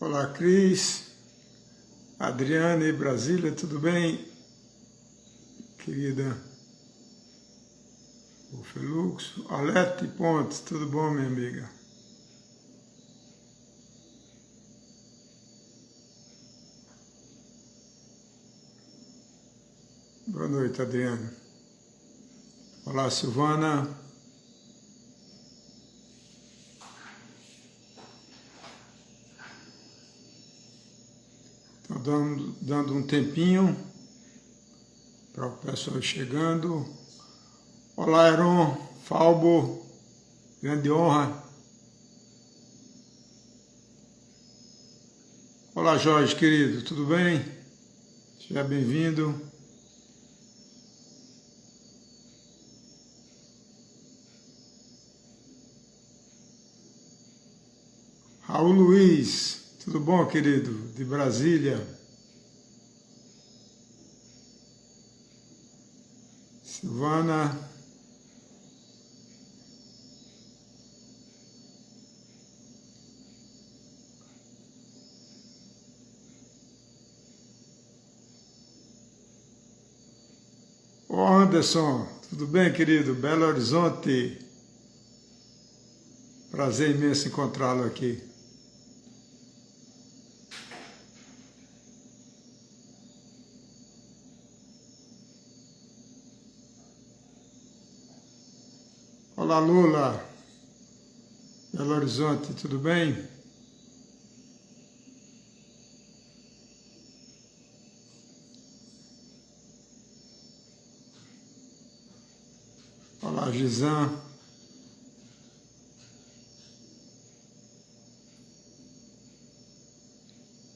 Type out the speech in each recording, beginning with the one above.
Olá, Cris, Adriane, Brasília, tudo bem? Querida o Felux, Alete Pontes, tudo bom, minha amiga? Boa noite, Adriane. Olá, Silvana. Estou dando um tempinho para o pessoal chegando. Olá, Heron, Falbo, grande honra. Olá, Jorge, querido, tudo bem? Seja bem-vindo. Raul Luiz, tudo bom, querido? De Brasília. Silvana. Ô Anderson, tudo bem, querido? Belo Horizonte. Prazer imenso encontrá-lo aqui. Olá, Lula. Belo Horizonte, tudo bem? Olá, Gisan.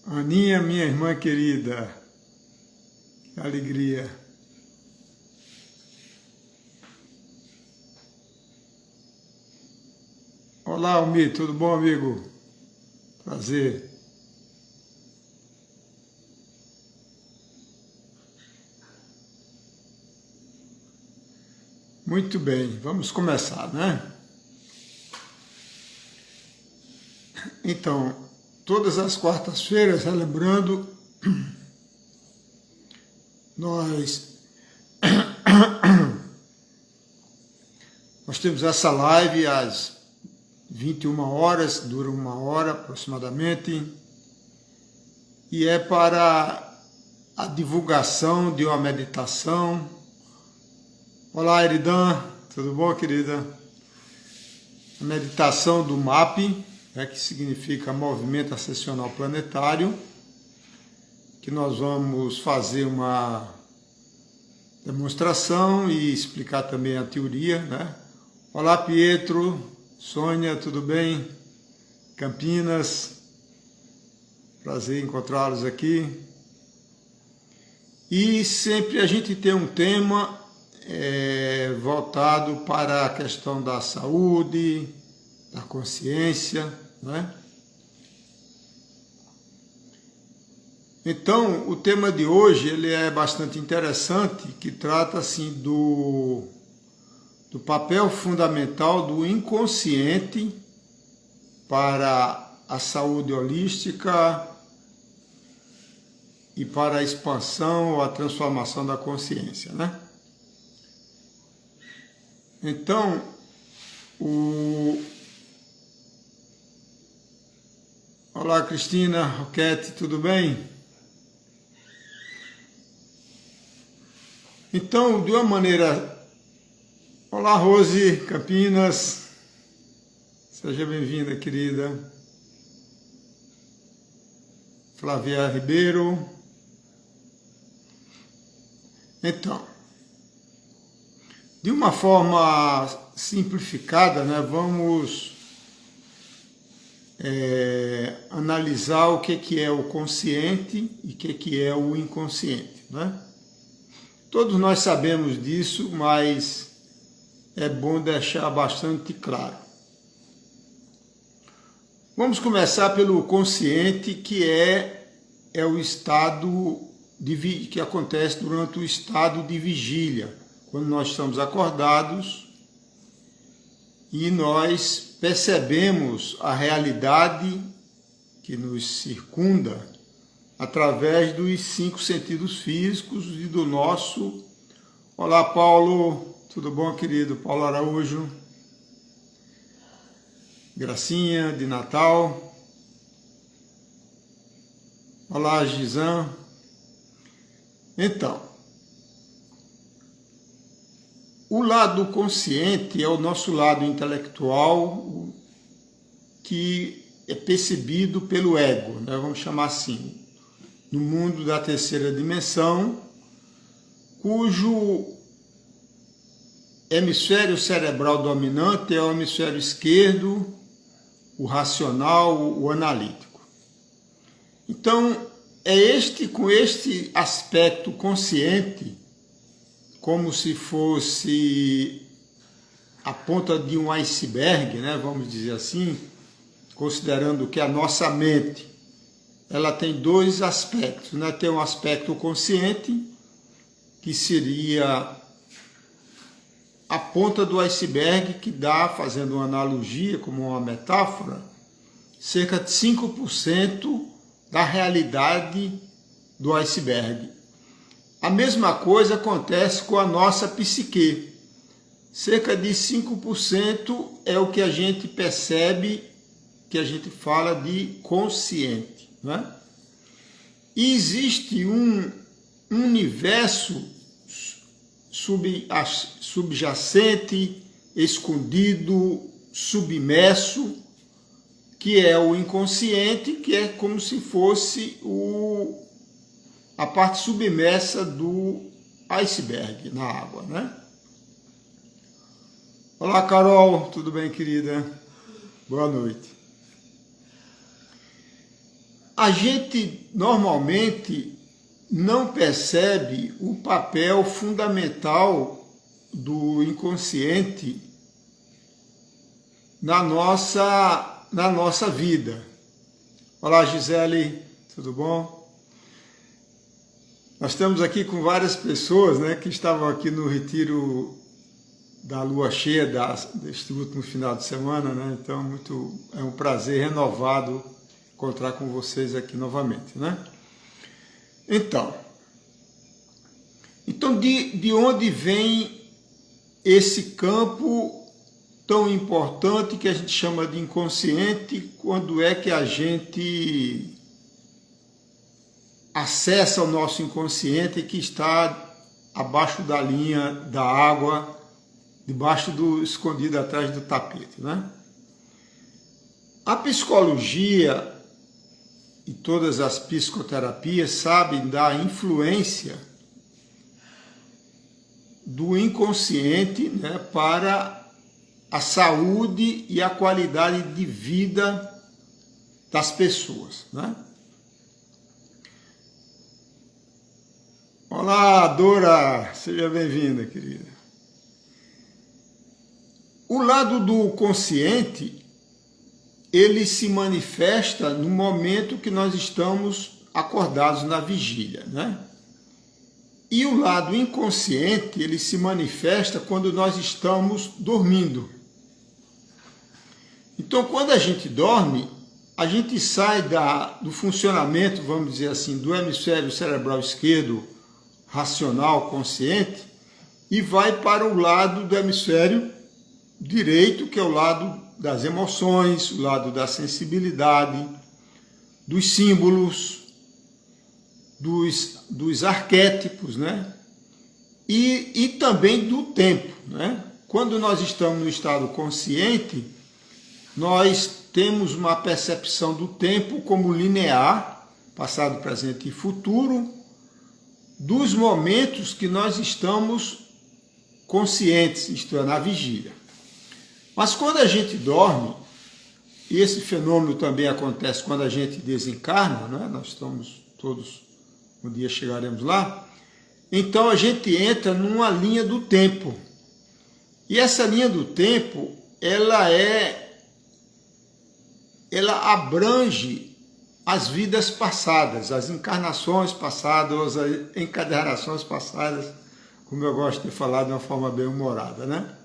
Aninha, minha irmã querida. Que alegria. Olá, Almir, tudo bom, amigo? Prazer. Muito bem, vamos começar, né? Então, todas as quartas-feiras, relembrando, nós temos essa live às 21 horas, dura 1 hora aproximadamente, e é para a divulgação de uma meditação. Olá, Eridan, tudo bom, querida? A meditação do MAP, que significa Movimento Ascensional Planetário, que nós vamos fazer uma demonstração e explicar também a teoria, né? Olá, Pietro, Sônia, tudo bem? Campinas, prazer encontrá-los aqui. E sempre a gente tem um tema voltado para a questão da saúde, da consciência, né? Então, o tema de hoje ele é bastante interessante, que trata assim do papel fundamental do inconsciente para a saúde holística e para a expansão ou a transformação da consciência, né? Então, Olá, Cristina, Roquete, tudo bem? Então, de uma maneira... Olá, Rose, Campinas, seja bem-vinda, querida. Flávia Ribeiro. Então, de uma forma simplificada, né, vamos analisar o que é o consciente e o que é o inconsciente, né? Todos nós sabemos disso, mas é bom deixar bastante claro. Vamos começar pelo consciente, que é o estado que acontece durante o estado de vigília, quando nós estamos acordados e nós percebemos a realidade que nos circunda através dos 5 sentidos físicos e do nosso... Olá, Paulo, tudo bom, querido? Paulo Araújo, Gracinha de Natal. Olá, Gizan. Então, o lado consciente é o nosso lado intelectual que é percebido pelo ego, né? Vamos chamar assim, no mundo da terceira dimensão, cujo hemisfério cerebral dominante é o hemisfério esquerdo, o racional, o analítico. Então, é com este aspecto consciente, como se fosse a ponta de um iceberg, né, vamos dizer assim, considerando que a nossa mente ela tem 2 aspectos, né? Tem um aspecto consciente, que seria a ponta do iceberg, que dá, fazendo uma analogia, como uma metáfora, cerca de 5% da realidade do iceberg. A mesma coisa acontece com a nossa psique. Cerca de 5% é o que a gente percebe, que a gente fala de consciente, né? E existe um universo subjacente, escondido, submerso, que é o inconsciente, que é como se fosse a parte submersa do iceberg na água, né? Olá, Carol, tudo bem, querida? Boa noite. A gente normalmente não percebe o papel fundamental do inconsciente na nossa vida. Olá, Gisele, tudo bom? Nós estamos aqui com várias pessoas, né, que estavam aqui no retiro da lua cheia deste último final de semana, né? Então é um prazer renovado encontrar com vocês aqui novamente, né? Então de onde vem esse campo tão importante que a gente chama de inconsciente? Quando é que a gente acessa o nosso inconsciente, que está abaixo da linha da água, escondido atrás do tapete, né? A psicologia e todas as psicoterapias sabem da influência do inconsciente, né, para a saúde e a qualidade de vida das pessoas, né? Olá, Dora, seja bem-vinda, querida. O lado do consciente, ele se manifesta no momento que nós estamos acordados na vigília, né? E o lado inconsciente, ele se manifesta quando nós estamos dormindo. Então, quando a gente dorme, a gente sai do funcionamento, vamos dizer assim, do hemisfério cerebral esquerdo, racional, consciente, e vai para o lado do hemisfério direito, que é o lado das emoções, o lado da sensibilidade, dos símbolos, dos arquétipos, né? E também do tempo, né? Quando nós estamos no estado consciente, nós temos uma percepção do tempo como linear, passado, presente e futuro, dos momentos que nós estamos conscientes, isto é, na vigília. Mas quando a gente dorme, e esse fenômeno também acontece quando a gente desencarna, né? Nós estamos todos, um dia chegaremos lá, então a gente entra numa linha do tempo. E essa linha do tempo, ela abrange as vidas passadas, as encarnações passadas, as encadernações passadas, como eu gosto de falar de uma forma bem humorada, né?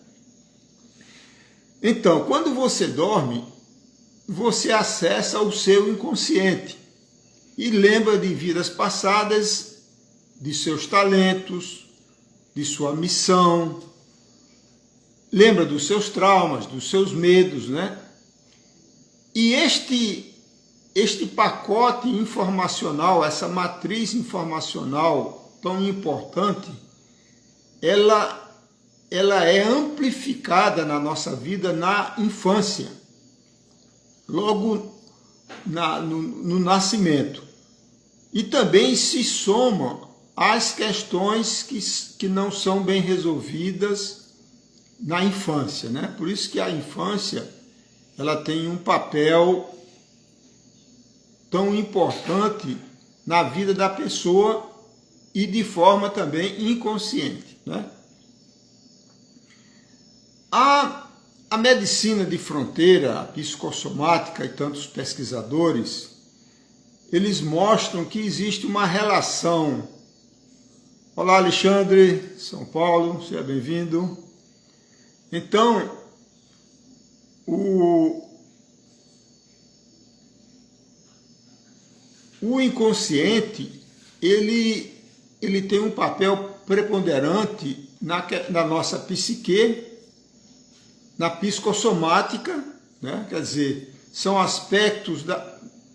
Então, quando você dorme, você acessa o seu inconsciente e lembra de vidas passadas, de seus talentos, de sua missão, lembra dos seus traumas, dos seus medos, né? E este pacote informacional, essa matriz informacional tão importante, ela é amplificada na nossa vida na infância, logo no nascimento. E também se soma às questões que não são bem resolvidas na infância, né? Por isso que a infância ela tem um papel tão importante na vida da pessoa e de forma também inconsciente, né? A medicina de fronteira, a psicossomática e tantos pesquisadores, eles mostram que existe uma relação. Olá, Alexandre, São Paulo, seja bem-vindo. Então, o inconsciente, ele tem um papel preponderante na nossa psique, na psicossomática, né? Quer dizer, são aspectos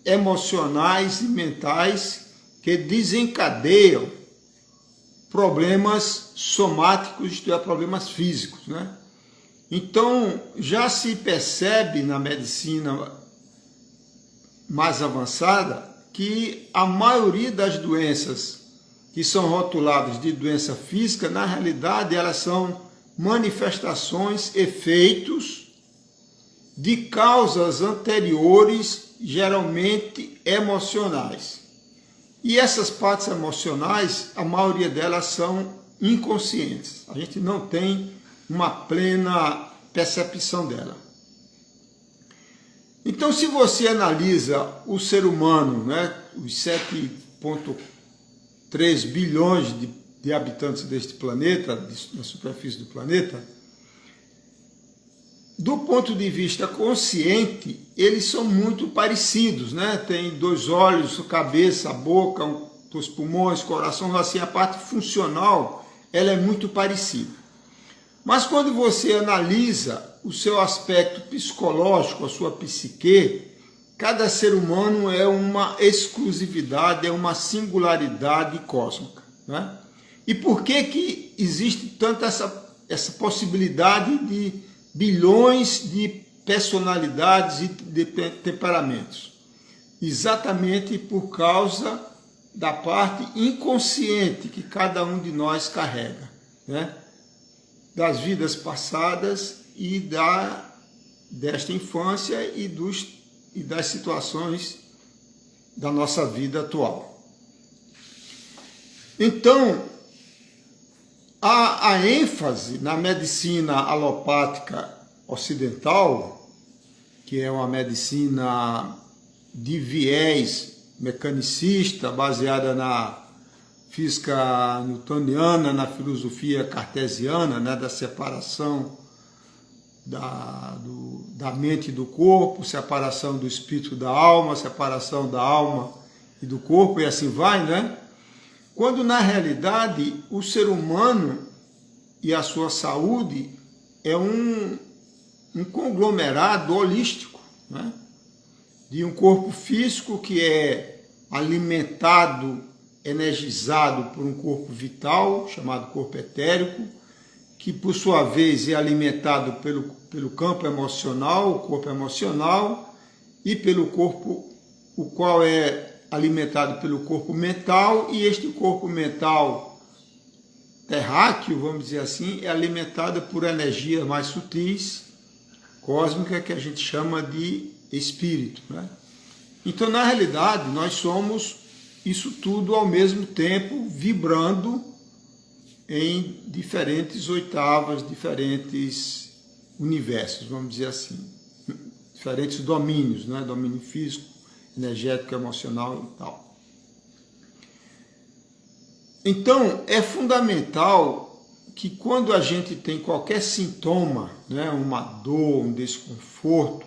emocionais e mentais que desencadeiam problemas somáticos, isto é, problemas físicos, né? Então, já se percebe na medicina mais avançada que a maioria das doenças que são rotuladas de doença física, na realidade, elas são manifestações, efeitos de causas anteriores, geralmente emocionais. E essas partes emocionais, a maioria delas são inconscientes. A gente não tem uma plena percepção dela. Então, se você analisa o ser humano, né, os 7,3 bilhões de habitantes deste planeta, na superfície do planeta, do ponto de vista consciente, eles são muito parecidos, né? Tem 2 olhos, cabeça, boca, os pulmões, coração, assim, a parte funcional, ela é muito parecida. Mas quando você analisa o seu aspecto psicológico, a sua psique, cada ser humano é uma exclusividade, é uma singularidade cósmica, né? E por que existe tanta essa possibilidade de bilhões de personalidades e de temperamentos? Exatamente por causa da parte inconsciente que cada um de nós carrega, né? Das vidas passadas e desta infância e das situações da nossa vida atual. Então, a ênfase na medicina alopática ocidental, que é uma medicina de viés mecanicista, baseada na física newtoniana, na filosofia cartesiana, né, da separação da mente e do corpo, separação do espírito da alma, separação da alma e do corpo, e assim vai, né? Quando, na realidade, o ser humano e a sua saúde é um conglomerado holístico, né? De um corpo físico que é alimentado, energizado por um corpo vital, chamado corpo etérico, que, por sua vez, é alimentado pelo campo emocional, o corpo emocional, e pelo corpo, o qual é alimentado pelo corpo mental, e este corpo mental terráqueo, vamos dizer assim, é alimentado por energias mais sutis, cósmica, que a gente chama de espírito, né? Então, na realidade, nós somos isso tudo ao mesmo tempo, vibrando em diferentes oitavas, diferentes universos, vamos dizer assim, diferentes domínios, né? Domínio físico, energético, emocional e tal. Então, é fundamental que quando a gente tem qualquer sintoma, né, uma dor, um desconforto,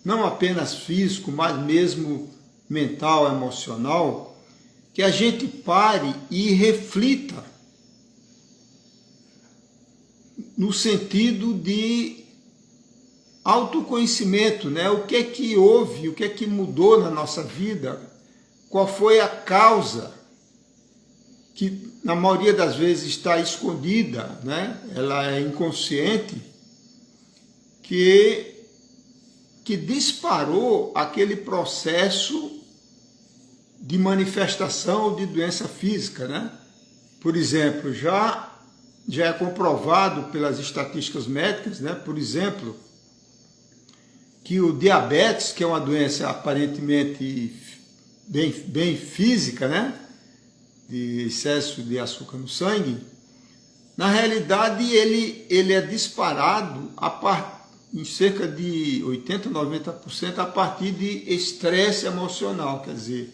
não apenas físico, mas mesmo mental, emocional, que a gente pare e reflita no sentido de autoconhecimento, né? O que é que houve, o que é que mudou na nossa vida, qual foi a causa que na maioria das vezes está escondida, né? Ela é inconsciente, que disparou aquele processo de manifestação de doença física, né? Por exemplo, já é comprovado pelas estatísticas médicas, né? Por exemplo, que o diabetes, que é uma doença aparentemente bem física, né? De excesso de açúcar no sangue, na realidade ele é disparado em cerca de 80%, 90% a partir de estresse emocional. Quer dizer,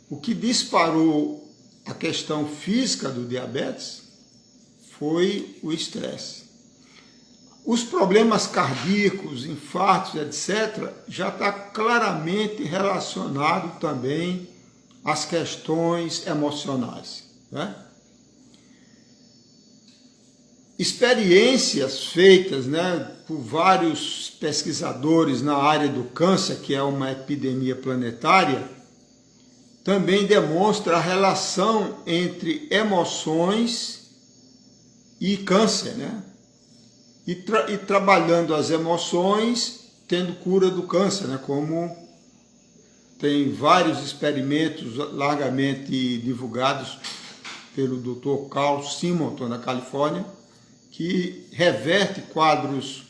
o que disparou a questão física do diabetes foi o estresse. Os problemas cardíacos, infartos, etc., já está claramente relacionado também às questões emocionais, né? Experiências feitas, né, por vários pesquisadores na área do câncer, que é uma epidemia planetária, também demonstra a relação entre emoções e câncer, né? E trabalhando as emoções, tendo cura do câncer, né? Como tem vários experimentos largamente divulgados pelo Dr. Carl Simonton, na Califórnia, que reverte quadros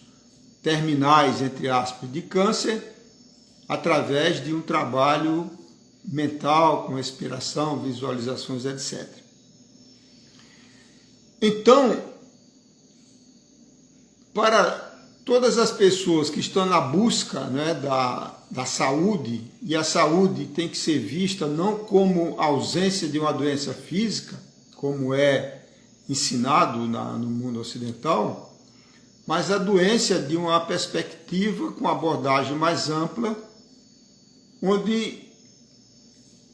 terminais, entre aspas, de câncer através de um trabalho mental, com respiração, visualizações, etc. Então, para todas as pessoas que estão na busca, né, da saúde, e a saúde tem que ser vista não como ausência de uma doença física, como é ensinado no mundo ocidental, mas a doença de uma perspectiva com abordagem mais ampla, onde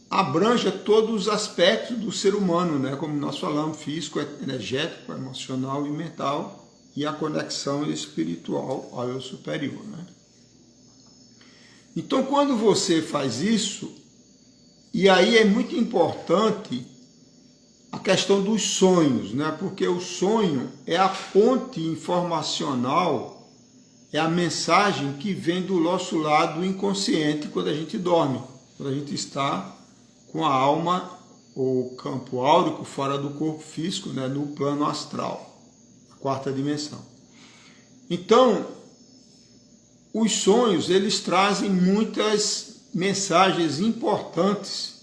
abranja todos os aspectos do ser humano, né, como nós falamos, físico, energético, emocional e mental, e a conexão espiritual ao eu superior, né? Então, quando você faz isso, e aí é muito importante a questão dos sonhos, né? Porque o sonho é a ponte informacional, é a mensagem que vem do nosso lado inconsciente quando a gente dorme, quando a gente está com a alma ou campo áurico fora do corpo físico, né? No plano astral. Quarta dimensão. Então, os sonhos, eles trazem muitas mensagens importantes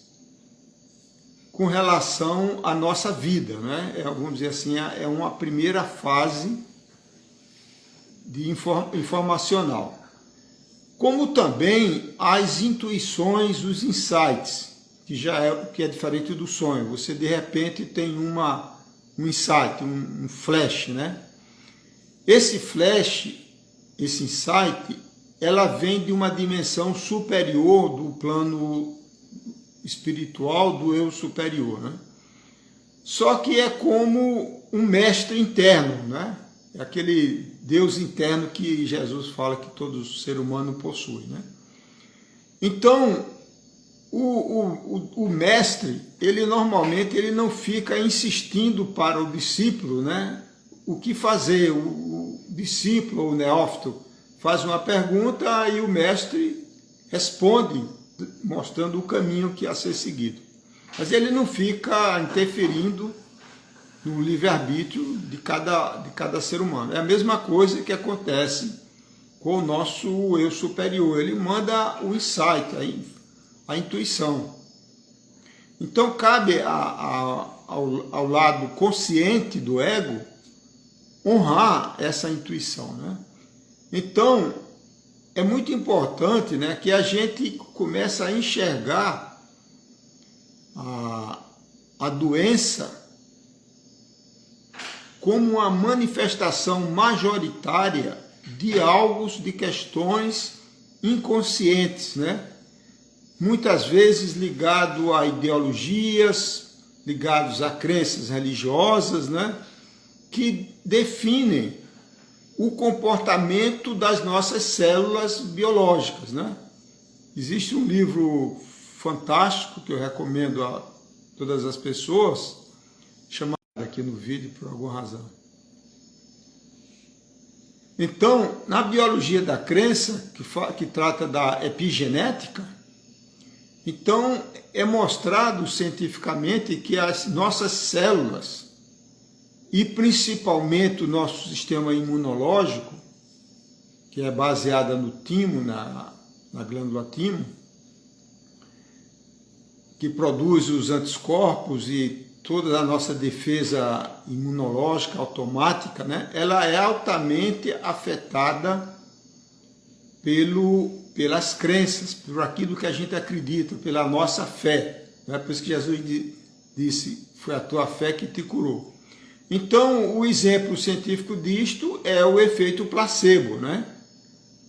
com relação à nossa vida, né? Vamos dizer assim, é uma primeira fase de informacional. Como também as intuições, os insights, que é diferente do sonho. Você, de repente, tem um insight, um flash, né? Esse flash, esse insight, ela vem de uma dimensão superior do plano espiritual do eu superior, né? Só que é como um mestre interno, né? É aquele Deus interno que Jesus fala que todo ser humano possui, né? Então, o mestre, ele normalmente não fica insistindo para o discípulo, né, o que fazer. O discípulo ou o neófito faz uma pergunta e o mestre responde, mostrando o caminho que a ser seguido. Mas ele não fica interferindo no livre-arbítrio de cada ser humano. É a mesma coisa que acontece com o nosso eu superior. Ele manda o insight, a intuição. Então cabe ao lado consciente do ego honrar essa intuição, né? Então é muito importante, né, que a gente comece a enxergar a doença como uma manifestação majoritária de questões inconscientes, né? Muitas vezes ligado a ideologias, ligados a crenças religiosas, né? Que definem o comportamento das nossas células biológicas, né? Existe um livro fantástico que eu recomendo a todas as pessoas, chamado aqui no vídeo por alguma razão. Então, na biologia da crença, que trata da epigenética, então é mostrado cientificamente que as nossas células, e principalmente o nosso sistema imunológico, que é baseada no timo, na glândula timo, que produz os anticorpos e toda a nossa defesa imunológica automática, né? Ela é altamente afetada pelas crenças, por aquilo que a gente acredita, pela nossa fé. Né? Por isso que Jesus disse, foi a tua fé que te curou. Então, o exemplo científico disto é o efeito placebo, né?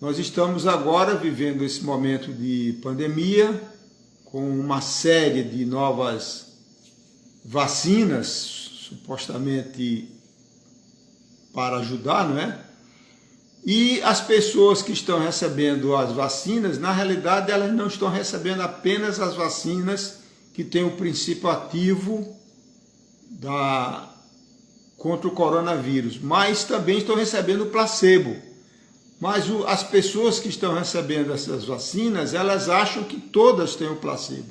Nós estamos agora vivendo esse momento de pandemia, com uma série de novas vacinas, supostamente para ajudar, não é? E as pessoas que estão recebendo as vacinas, na realidade, elas não estão recebendo apenas as vacinas que têm o princípio ativo contra o coronavírus, mas também estão recebendo placebo. Mas as pessoas que estão recebendo essas vacinas, elas acham que todas têm o placebo.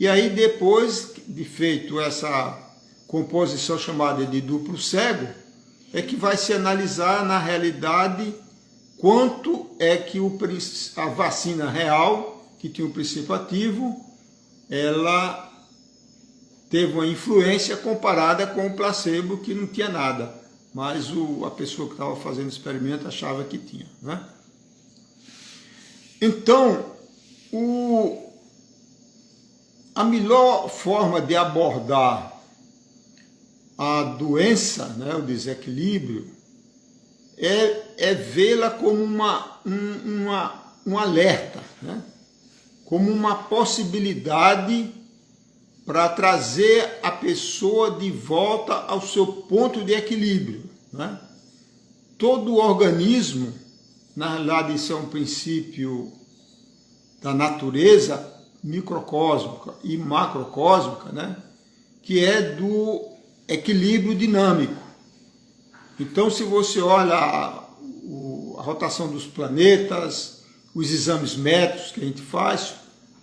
E aí, depois de feito essa composição chamada de duplo cego, é que vai se analisar na realidade quanto é que a vacina real, que tinha o princípio ativo, ela teve uma influência comparada com o placebo, que não tinha nada, mas a pessoa que estava fazendo o experimento achava que tinha, né? Então, a melhor forma de abordar a doença, né, o desequilíbrio, é vê-la como um alerta, né? Como uma possibilidade para trazer a pessoa de volta ao seu ponto de equilíbrio, né? Todo o organismo, na realidade isso é um princípio da natureza microcósmica e macrocósmica, né? Que é do equilíbrio dinâmico. Então, se você olha a rotação dos planetas, os exames médicos que a gente faz,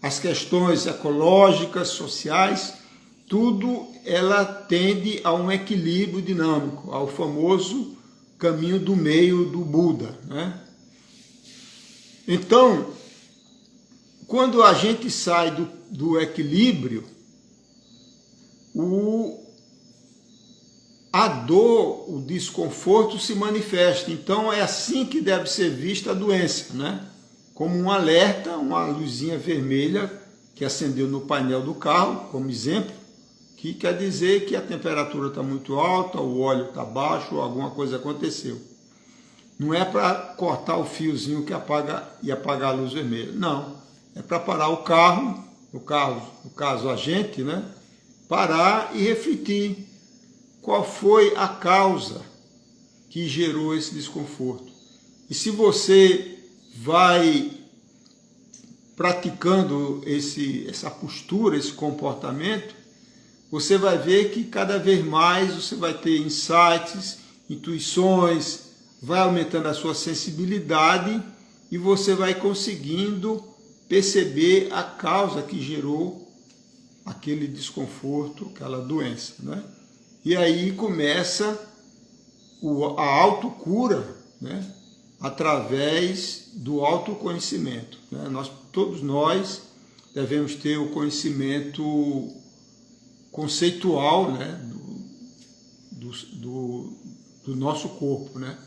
as questões ecológicas, sociais, tudo ela tende a um equilíbrio dinâmico, ao famoso caminho do meio do Buda, né? Então, quando a gente sai do equilíbrio, a dor, o desconforto se manifesta. Então é assim que deve ser vista a doença, né? Como um alerta, uma luzinha vermelha que acendeu no painel do carro, como exemplo, que quer dizer que a temperatura está muito alta, o óleo está baixo, ou alguma coisa aconteceu. Não é para cortar o fiozinho que apaga a luz vermelha, não. É para parar o carro, no caso a gente, né? Parar e refletir qual foi a causa que gerou esse desconforto. E se você vai praticando essa postura, esse comportamento, você vai ver que cada vez mais você vai ter insights, intuições, vai aumentando a sua sensibilidade e você vai conseguindo perceber a causa que gerou aquele desconforto, aquela doença, né? E aí começa a autocura, né? Através do autoconhecimento, né? Todos nós devemos ter o conhecimento conceitual, né? do nosso corpo, né?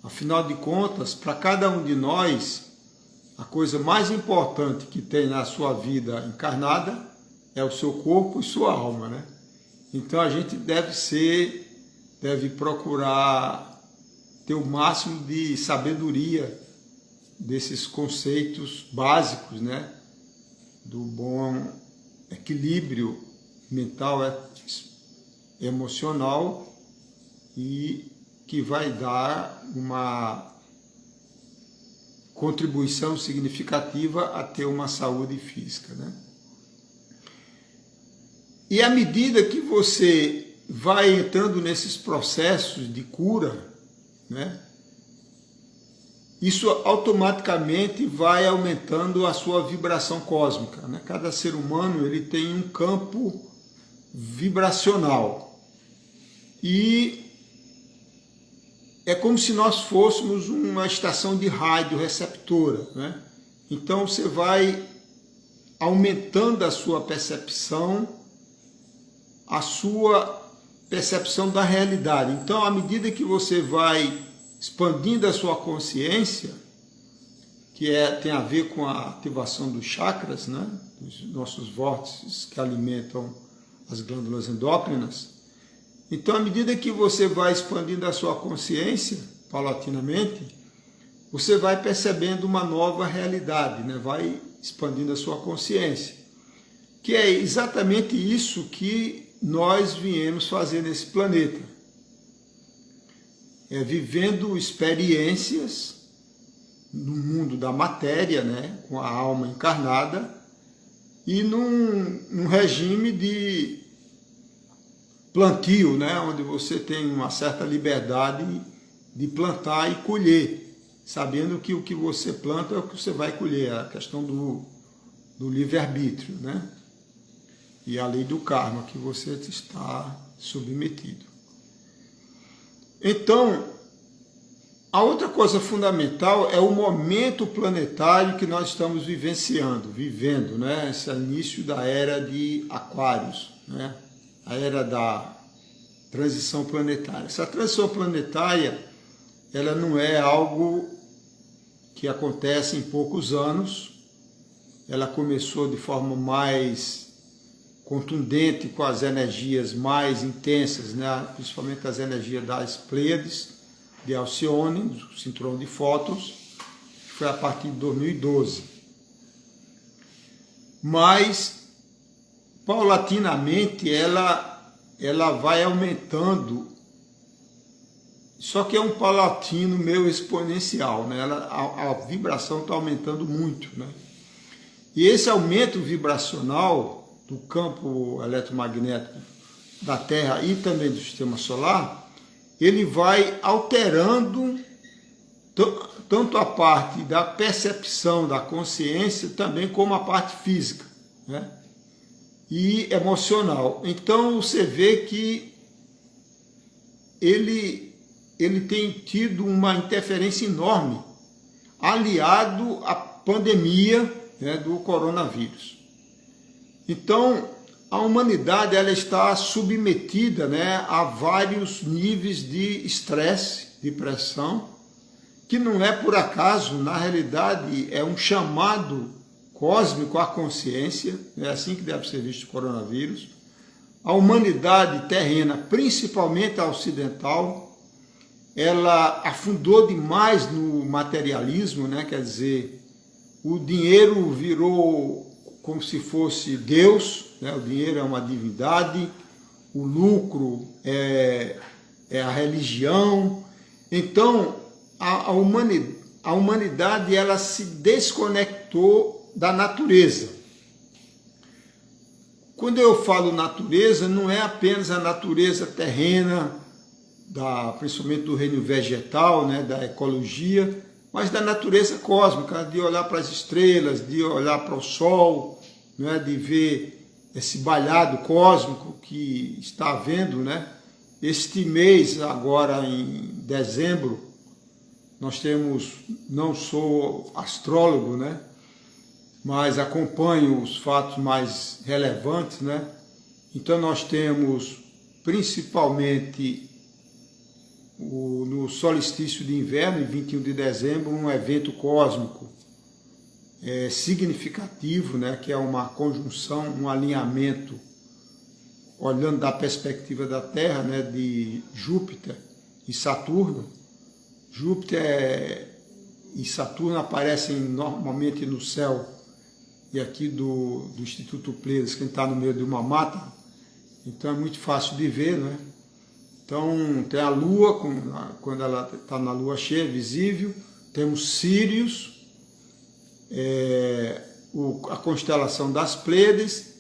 Afinal de contas, para cada um de nós, a coisa mais importante que tem na sua vida encarnada é o seu corpo e sua alma, né? Então a gente deve procurar ter o máximo de sabedoria desses conceitos básicos, né, do bom equilíbrio mental e emocional, e que vai dar uma contribuição significativa a ter uma saúde física, né? E à medida que você vai entrando nesses processos de cura, né, isso automaticamente vai aumentando a sua vibração cósmica, né? Cada ser humano ele tem um campo vibracional e é como se nós fôssemos uma estação de rádio receptora, né? Então você vai aumentando a sua percepção da realidade. Então, à medida que você vai expandindo a sua consciência, que tem a ver com a ativação dos chakras, né, dos nossos vórtices que alimentam as glândulas endócrinas. Então, à medida que você vai expandindo a sua consciência, paulatinamente, você vai percebendo uma nova realidade, né, vai expandindo a sua consciência, que é exatamente isso que nós viemos fazer nesse planeta. Vivendo experiências no mundo da matéria, né, com a alma encarnada, e num regime de plantio, né, onde você tem uma certa liberdade de plantar e colher, sabendo que o que você planta é o que você vai colher, a questão do livre-arbítrio, né, e a lei do karma que você está submetido. Então, a outra coisa fundamental é o momento planetário que nós estamos vivendo, né? Esse início da era de Aquários, né? A era da transição planetária. Essa transição planetária, ela não é algo que acontece em poucos anos, ela começou de forma mais contundente com as energias mais intensas, né? Principalmente as energias das Pleiades, de Alcione, do cinturão de Fótons, que foi a partir de 2012. Mas, paulatinamente, ela vai aumentando, só que é um paulatino meio exponencial, né? A vibração está aumentando muito, né? E esse aumento vibracional do campo eletromagnético da Terra e também do sistema solar, ele vai alterando tanto a parte da percepção da consciência, também como a parte física, né, e emocional. Então você vê que ele tem tido uma interferência enorme, aliado à pandemia, né, do coronavírus. Então, a humanidade ela está submetida, né, a vários níveis de estresse, de pressão, que não é por acaso, na realidade é um chamado cósmico à consciência, é assim que deve ser visto o coronavírus. A humanidade terrena, principalmente a ocidental, ela afundou demais no materialismo, né, quer dizer, o dinheiro virou como se fosse Deus, né? O dinheiro é uma divindade, o lucro é a religião. Então, a humanidade ela se desconectou da natureza. Quando eu falo natureza, não é apenas a natureza terrena, principalmente do reino vegetal, né? Da ecologia, mas da natureza cósmica, de olhar para as estrelas, de olhar para o Sol, né, de ver esse bailado cósmico que está havendo, né? Este mês, agora em dezembro, nós temos, não sou astrólogo, né, mas acompanho os fatos mais relevantes, né? Então nós temos principalmente no solstício de inverno, em 21 de dezembro, um evento cósmico significativo, né, que é uma conjunção, um alinhamento, olhando da perspectiva da Terra, né, de Júpiter e Saturno. Júpiter e Saturno aparecem normalmente no céu, e aqui do Instituto Pleiades, quem está no meio de uma mata, então é muito fácil de ver, né? Então tem a Lua, quando ela está na Lua cheia, visível, temos Sírius, a constelação das Pleiades,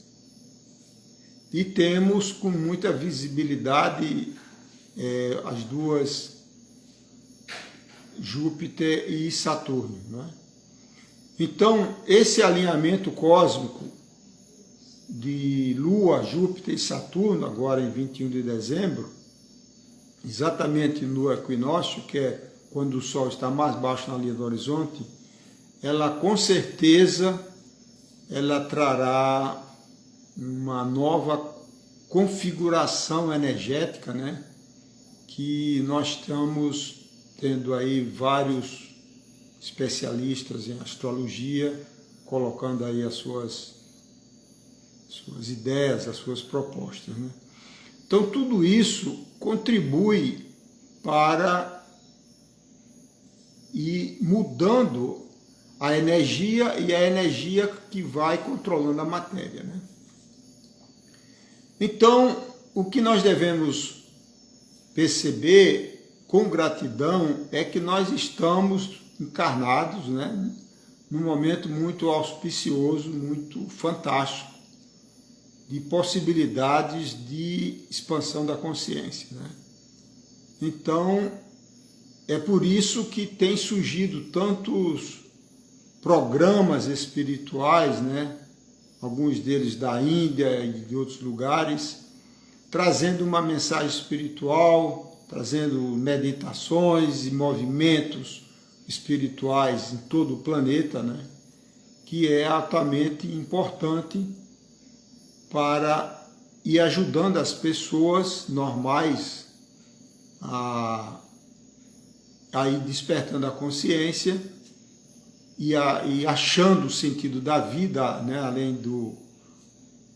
e temos com muita visibilidade as duas, Júpiter e Saturno, né? Então, esse alinhamento cósmico de Lua, Júpiter e Saturno, agora em 21 de dezembro, exatamente no equinócio, que é quando o Sol está mais baixo na linha do horizonte, ela com certeza ela trará uma nova configuração energética, né? Que nós estamos tendo aí vários especialistas em astrologia colocando aí as suas ideias, as suas propostas, né? Então tudo isso contribui para ir mudando a energia, e a energia que vai controlando a matéria, né? Então, o que nós devemos perceber com gratidão é que nós estamos encarnados, né, num momento muito auspicioso, muito fantástico, de possibilidades de expansão da consciência, né? Então, é por isso que tem surgido tantos programas espirituais, né? Alguns deles da Índia e de outros lugares, trazendo uma mensagem espiritual, trazendo meditações e movimentos espirituais em todo o planeta, né? Que é altamente importante para ir ajudando as pessoas normais a ir despertando a consciência e achando o sentido da vida, né? Além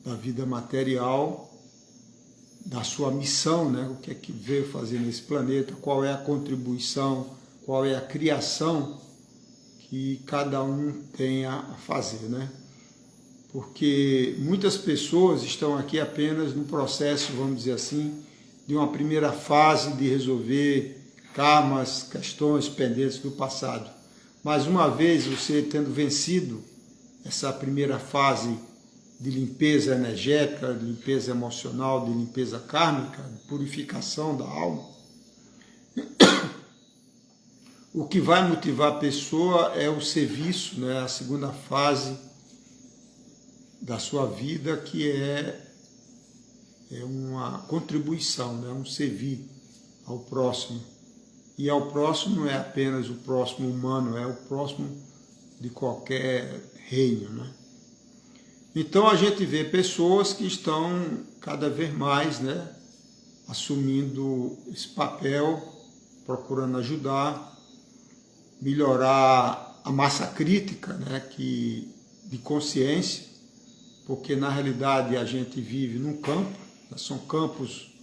da vida material, da sua missão, né? O que é que veio fazer nesse planeta, qual é a contribuição, qual é a criação que cada um tem a fazer, né? Porque muitas pessoas estão aqui apenas no processo, vamos dizer assim, de uma primeira fase de resolver karmas, questões pendentes do passado. Mas uma vez você tendo vencido essa primeira fase de limpeza energética, de limpeza emocional, de limpeza kármica, de purificação da alma, o que vai motivar a pessoa é o serviço, né? A segunda fase da sua vida, que é uma contribuição, né? Um servir ao próximo. E ao próximo não é apenas o próximo humano, é o próximo de qualquer reino, né? Então a gente vê pessoas que estão cada vez mais, né, assumindo esse papel, procurando ajudar, melhorar a massa crítica, né, de consciência, porque na realidade a gente vive num campo, né, são campos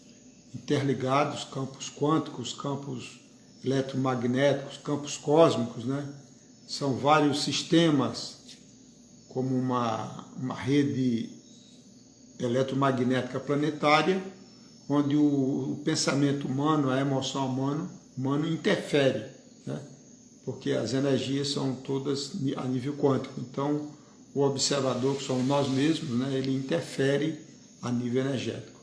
interligados, campos quânticos, campos eletromagnéticos, campos cósmicos, né? São vários sistemas, como uma rede eletromagnética planetária, onde o pensamento humano, a emoção humana interfere, né? Porque as energias são todas a nível quântico. Então, o observador, que somos nós mesmos, né, ele interfere a nível energético.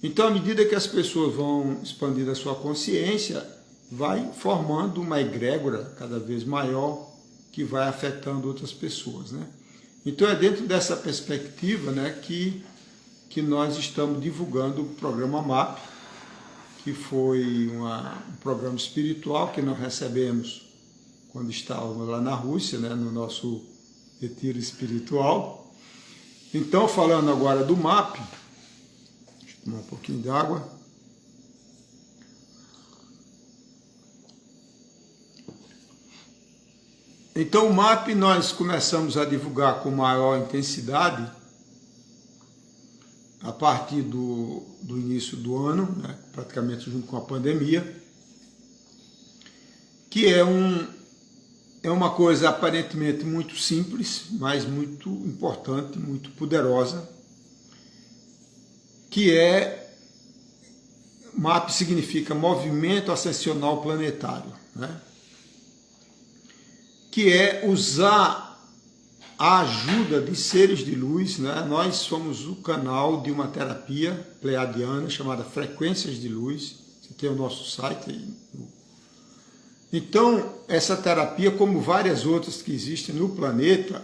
Então, à medida que as pessoas vão expandindo a sua consciência, vai formando uma egrégora cada vez maior que vai afetando outras pessoas, né? Então é dentro dessa perspectiva, né, que nós estamos divulgando o programa MAP, que foi um programa espiritual que nós recebemos quando estávamos lá na Rússia, né, no nosso retiro espiritual. Então, falando agora do MAP, deixa eu tomar um pouquinho de água. Então o MAP nós começamos a divulgar com maior intensidade a partir do início do ano, né, praticamente junto com a pandemia, que é é uma coisa aparentemente muito simples, mas muito importante, muito poderosa, que é, MAP significa Movimento Ascensional Planetário, né? Que é usar a ajuda de seres de luz, né? Nós somos o canal de uma terapia pleiadiana chamada Frequências de Luz. Você tem o nosso site aí. Então, essa terapia, como várias outras que existem no planeta,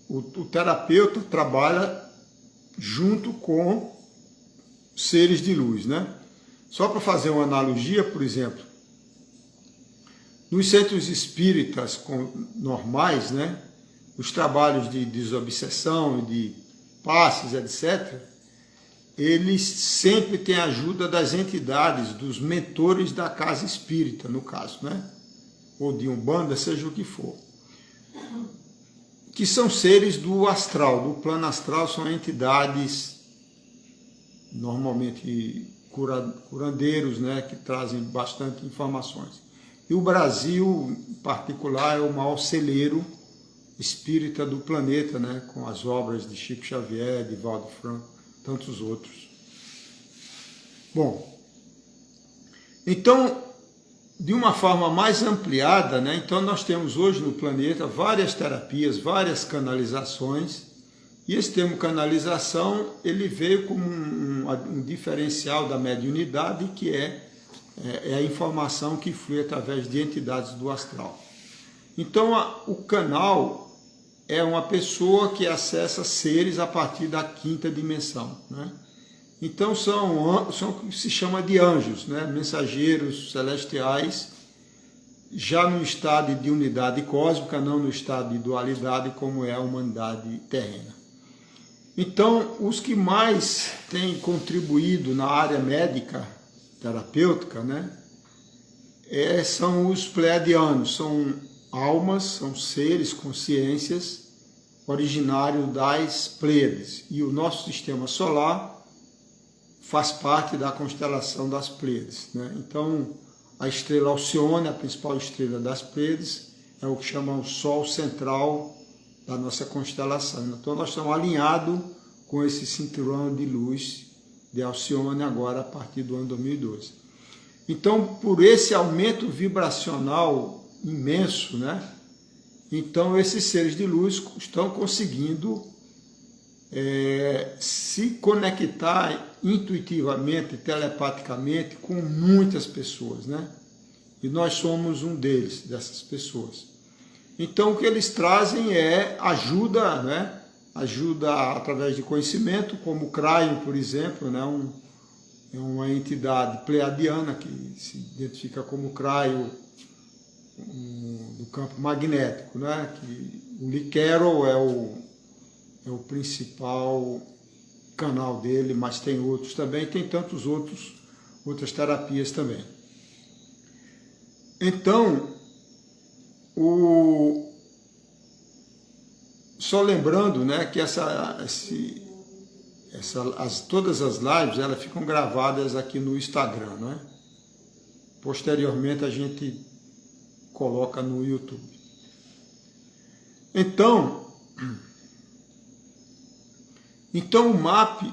o terapeuta trabalha junto com seres de luz, né? Só para fazer uma analogia, por exemplo, nos centros espíritas normais, né? Os trabalhos de desobsessão, de passes, etc., eles sempre têm a ajuda das entidades, dos mentores da casa espírita, no caso, né? Ou de Umbanda, seja o que for. Que são seres do astral, do plano astral, são entidades normalmente curandeiros, né? Que trazem bastante informações. E o Brasil, em particular, é o maior celeiro espírita do planeta, né? Com as obras de Chico Xavier, de Divaldo Franco, tantos outros. Bom, então, de uma forma mais ampliada, né? Então nós temos hoje no planeta várias terapias, várias canalizações, e esse termo canalização, ele veio como um diferencial da mediunidade, que é a informação que flui através de entidades do astral. Então, o canal é uma pessoa que acessa seres a partir da quinta dimensão, né? Então, são o que se chama de anjos, né? Mensageiros celestiais, já no estado de unidade cósmica, não no estado de dualidade, como é a humanidade terrena. Então, os que mais têm contribuído na área médica, terapêutica, né? São os pleiadianos, são almas, são seres, consciências, originários das Pleiades. E o nosso sistema solar faz parte da constelação das Pleiades, né? Então, a estrela Alcione, a principal estrela das Pleiades, é o que chamam o Sol central da nossa constelação. Então, nós estamos alinhados com esse cinturão de luz de Alcione agora a partir do ano 2012. Então, por esse aumento vibracional imenso, né? Então, esses seres de luz estão conseguindo se conectar intuitivamente, telepaticamente com muitas pessoas, né? E nós somos um dessas pessoas. Então, o que eles trazem é ajuda, né? Ajuda através de conhecimento, como o Craio, por exemplo, né? É uma entidade pleiadiana que se identifica como Craio do campo magnético, né? Que o Lee Carroll é o principal canal dele, mas tem outros também, tem tantos outras terapias também. Então, só lembrando, né, que todas as lives elas ficam gravadas aqui no Instagram, né? Posteriormente a gente coloca no YouTube. Então o MAP,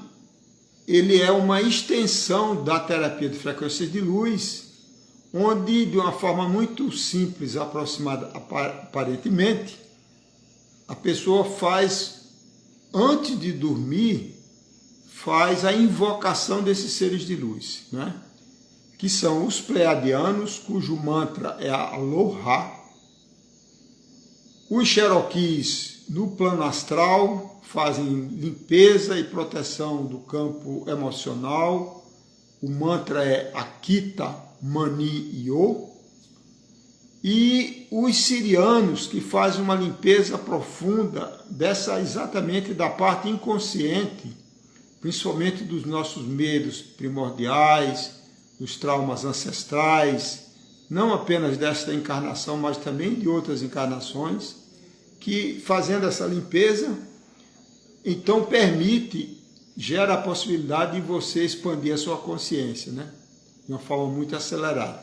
ele é uma extensão da terapia de frequências de luz, onde, de uma forma muito simples, aproximada aparentemente, a pessoa faz, antes de dormir, faz a invocação desses seres de luz, né? Que são os pleiadianos, cujo mantra é a Aloha, os Cherokees no plano astral, fazem limpeza e proteção do campo emocional. O mantra é Akita Mani Yo. E os sirianos, que fazem uma limpeza profunda exatamente da parte inconsciente, principalmente dos nossos medos primordiais, dos traumas ancestrais, não apenas desta encarnação, mas também de outras encarnações, que fazendo essa limpeza, então gera a possibilidade de você expandir a sua consciência, né? De uma forma muito acelerada.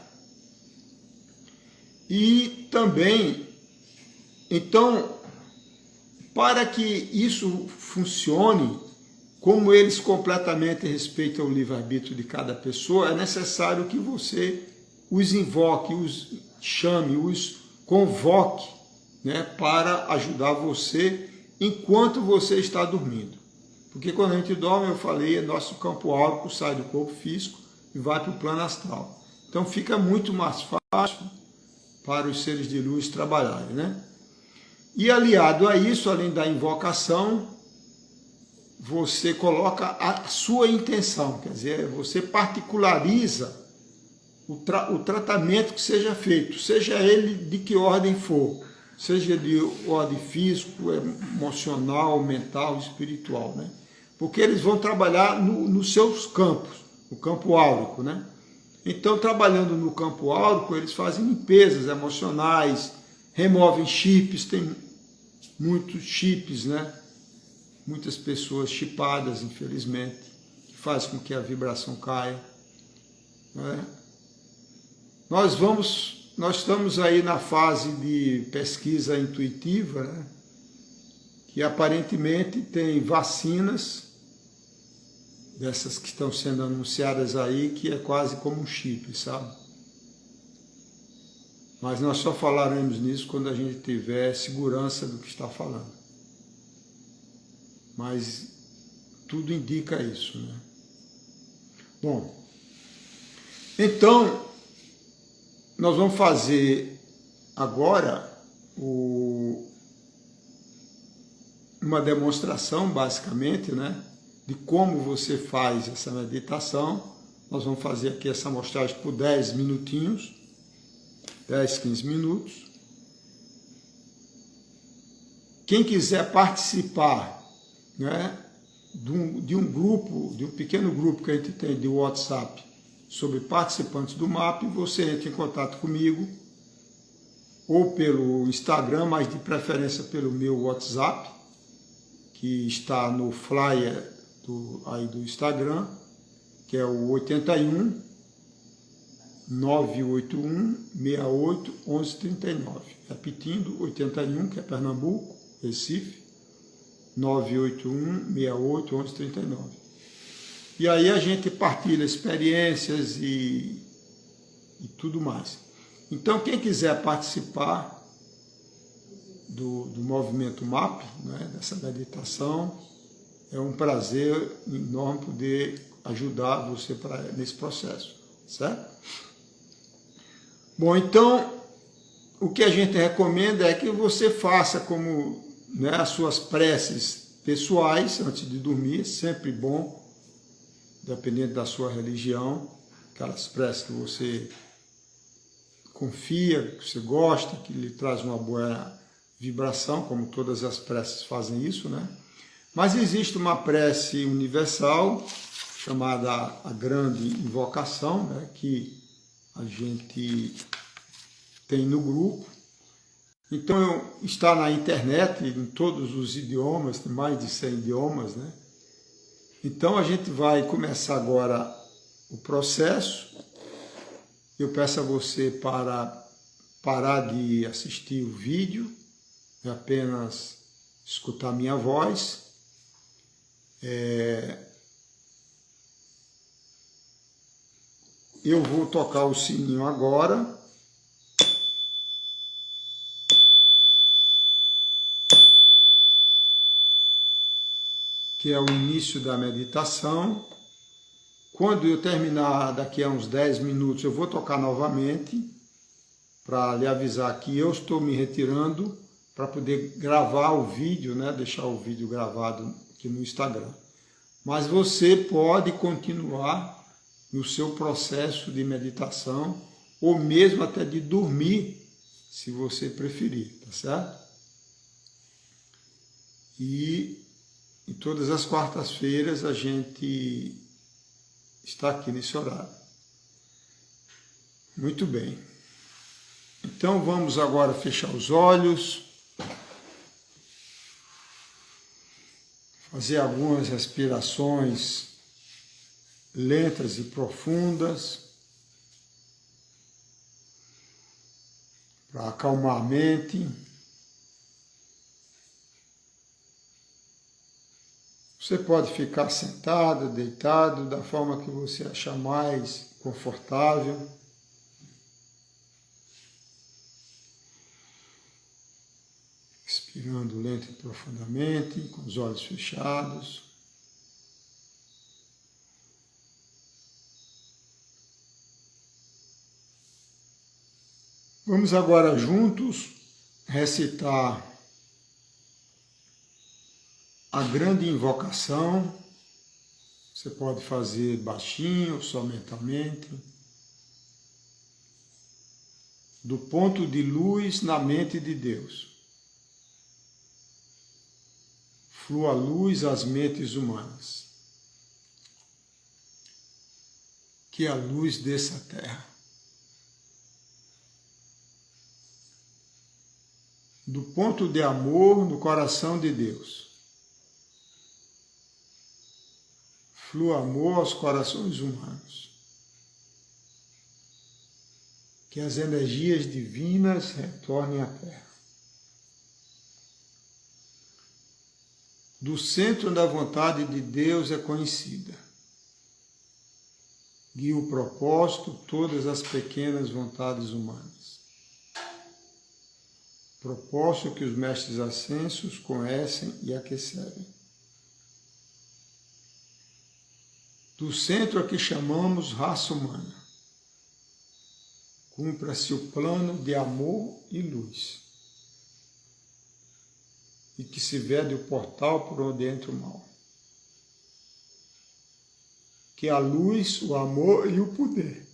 E também, então, para que isso funcione, como eles completamente respeitam o livre-arbítrio de cada pessoa, é necessário que você os invoque, os chame, os convoque, né, para ajudar você enquanto você está dormindo. Porque quando a gente dorme, eu falei, nosso campo áurico sai do corpo físico e vai para o plano astral. Então fica muito mais fácil para os seres de luz trabalharem, né? E aliado a isso, além da invocação, você coloca a sua intenção, quer dizer, você particulariza o tratamento que seja feito, seja ele de que ordem for, seja de ordem físico, emocional, mental, espiritual, né? Porque eles vão trabalhar nos seus campos, no campo áurico, né? Então, trabalhando no campo áurico, eles fazem limpezas emocionais, removem chips, tem muitos chips, né? Muitas pessoas chipadas, infelizmente, que faz com que a vibração caia, né? Nós estamos aí na fase de pesquisa intuitiva, né? Que aparentemente tem vacinas, dessas que estão sendo anunciadas aí, que é quase como um chip, sabe? Mas nós só falaremos nisso quando a gente tiver segurança do que está falando. Mas tudo indica isso, né? Bom, então, nós vamos fazer agora uma demonstração, basicamente, né, de como você faz essa meditação. Nós vamos fazer aqui essa amostragem por 10 minutinhos, 10, 15 minutos. Quem quiser participar, né, de um grupo, de um pequeno grupo que a gente tem de WhatsApp sobre participantes do MAP, você entra em contato comigo ou pelo Instagram, mas de preferência pelo meu WhatsApp, que está no flyer aí do Instagram, que é o 81 981 68 1139. Repetindo, 81, que é Pernambuco, Recife, 981 68 1139. E aí a gente partilha experiências e tudo mais. Então, quem quiser participar do movimento MAP, né, dessa meditação, é um prazer enorme poder ajudar você nesse processo, certo? Bom, então, o que a gente recomenda é que você faça como, né, as suas preces pessoais antes de dormir, sempre bom, dependendo da sua religião, aquelas preces que você confia, que você gosta, que lhe traz uma boa vibração, como todas as preces fazem isso, né? Mas existe uma prece universal, chamada a Grande Invocação, né, que a gente tem no grupo. Então, está na internet, em todos os idiomas, tem mais de 100 idiomas, né? Então, a gente vai começar agora o processo. Eu peço a você para parar de assistir o vídeo, e apenas escutar minha voz. Eu vou tocar o sininho agora. Que é o início da meditação. Quando eu terminar daqui a uns 10 minutos, eu vou tocar novamente para lhe avisar que eu estou me retirando para poder gravar o vídeo, né? Deixar o vídeo gravado aqui no Instagram. Mas você pode continuar no seu processo de meditação ou mesmo até de dormir, se você preferir, tá certo? E todas as quartas-feiras a gente está aqui nesse horário. Muito bem. Então vamos agora fechar os olhos, fazer algumas respirações lentas e profundas, para acalmar a mente. Você pode ficar sentado, deitado, da forma que você achar mais confortável. Respirando lento e profundamente, com os olhos fechados. Vamos agora juntos recitar a grande invocação. Você pode fazer baixinho, só mentalmente. Do ponto de luz na mente de Deus. Flua luz às mentes humanas. Que a luz desça à terra. Do ponto de amor no coração de Deus. Flua amor aos corações humanos. Que as energias divinas retornem à terra. Do centro da vontade de Deus é conhecida. Guia o propósito todas as pequenas vontades humanas. Propósito que os mestres ascensos conhecem e aquecem. Do centro a que chamamos raça humana, cumpra-se o plano de amor e luz. E que se vede o portal por onde entra o mal. Que a luz, o amor e o poder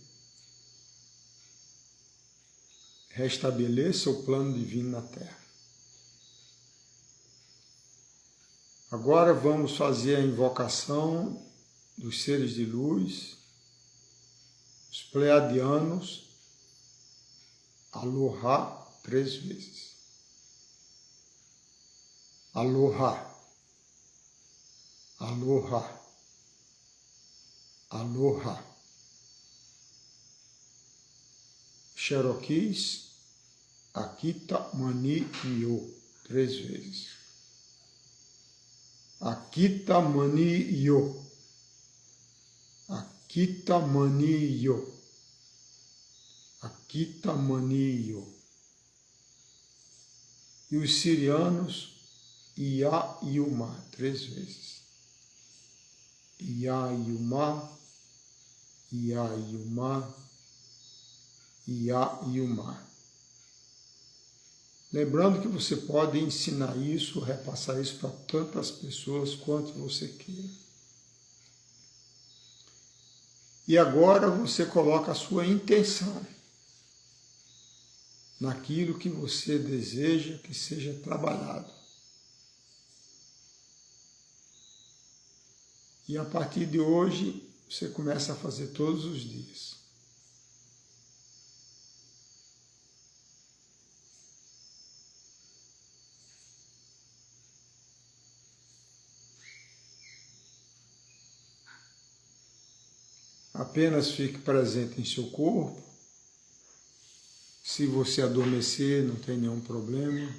restabeleça o plano divino na Terra. Agora vamos fazer a invocação dos seres de luz, os pleiadianos, Aloha 3 vezes. Aloha, aloha, aloha. Cherokees, Akita Mani Yo, 3 vezes. Akita Mani Yo, Akita Mani Yo, Akita Mani Yo. E os sirianos, Ia Yuma, 3 vezes. Ia Yuma, Ia Yuma, Ia Yuma. Lembrando que você pode ensinar isso, repassar isso para tantas pessoas quanto você queira. E agora você coloca a sua intenção naquilo que você deseja que seja trabalhado. E a partir de hoje, você começa a fazer todos os dias. Apenas fique presente em seu corpo. Se você adormecer, não tem nenhum problema.